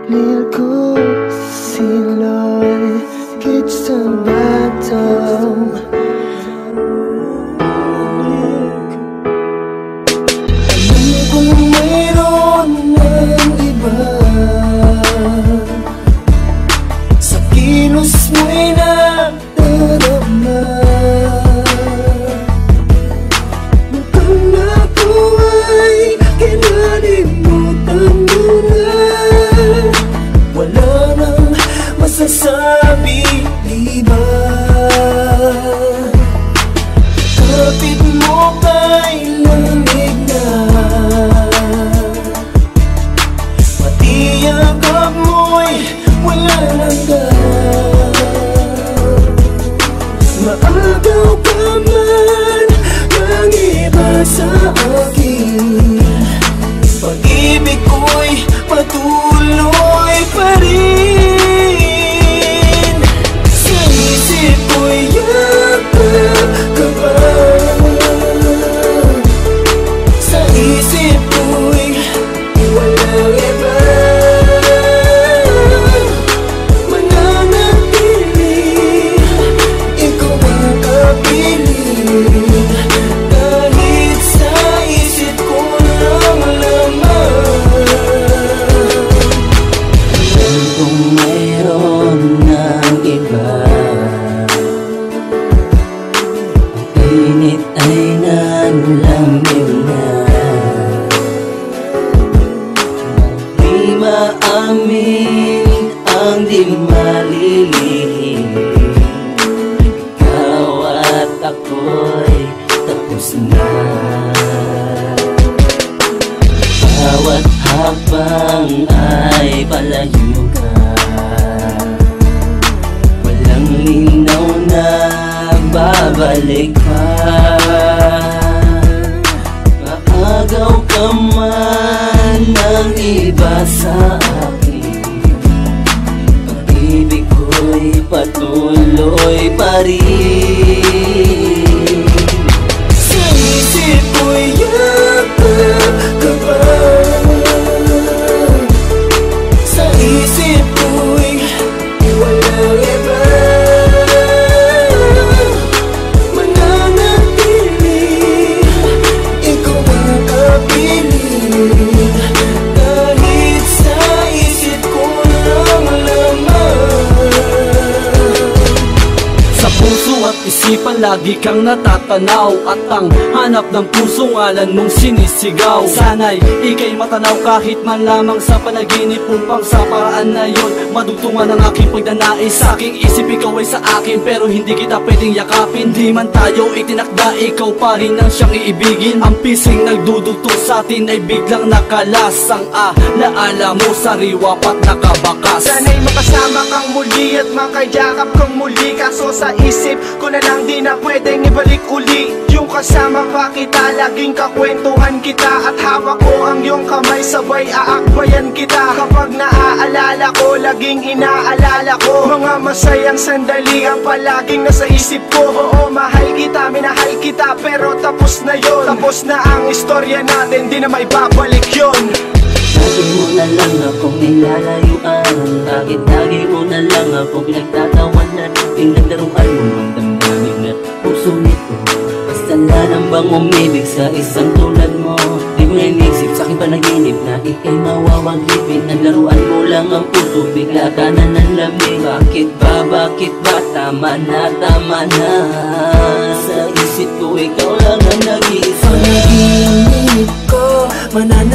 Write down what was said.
Lilko silo'y kit sa batong. Alam kong mayroon ng iba sa kilos mo'y nadarama. Mukhang ako ay kinalimutan mo na. Wala nang masasabi, di ba? Kapit mo kay lamig na, pati yakap mo'y wala nang maagaw ka man ng iba sa akin. Pag-ibig ko'y patuloy pa rin. Sa isip ko'y yakap ka ba? Sa isip ko'y walang iba. Mananatili, ikaw ang kapiling. Kahit sa isip ko lang laman. Alam kong mayroon ng iba. Ang init ay nanlamig na. Di maamin ang di malilihim. Ikaw at ako'y tapos na. Bawat habang ay palayo ka, walang linaw na babalik pa. Maagaw ka man ng iba sa akin. Pag-ibig ko'y patuloy pa rin. Sa isip ko'y yakap ka ba? Sa isip ko'y walang iba. Mananatili, ikaw ang kapiling. Kahit sa isip ko lang laman. Sa puso at isipan lagi kang natatanaw, at ang hanap ng puso ngalan mong sinisigaw. Sana'y ika'y matanaw kahit man lamang sa panaginip, upang sa paraan na yun madugtungan ang aking pagnanais. Sa aking isip ikaw ay sa akin, pero hindi kita pwedeng yakapin. Di man tayo itinakda, ikaw pa rin ang siyang iibigin. Ang pising nagdudugtong sa atin ay biglang nakalas. Ang alaala mo sariwa pat nakabakas. Sana'y makasama kang muli at makayakap kang muli. Kaso sa isip ko na lang di na pwedeng ibalik uli. Yung kasama pa kita, laging kakwentuhan kita. At hawak ko ang iyong kamay, sabay aakbayan kita. Kapag naaalala ko, laging inaalala ko mga masayang sandali ang palaging nasa isip ko. Oo, mahal kita, minahal kita, pero tapos na yon. Tapos na ang istorya natin, di na may babalik yon. Lagi mo na lang akong nilalayuan. Bakit lagi mo na lang akong pinagtatawanan? Pinagdaruan mo ang damdamin at puso nito. Basta na lang bang umibig sa isang tulad mo? Di ko na inisip sa aking panaginip na ika'y mawawagipin. Naglaruan mo lang ang puso, bigla ka na nanlamig. Bakit ba, tama na, tama na. Sa isip ko ikaw lang ang nag-iisa. Panaginip ko, mananatili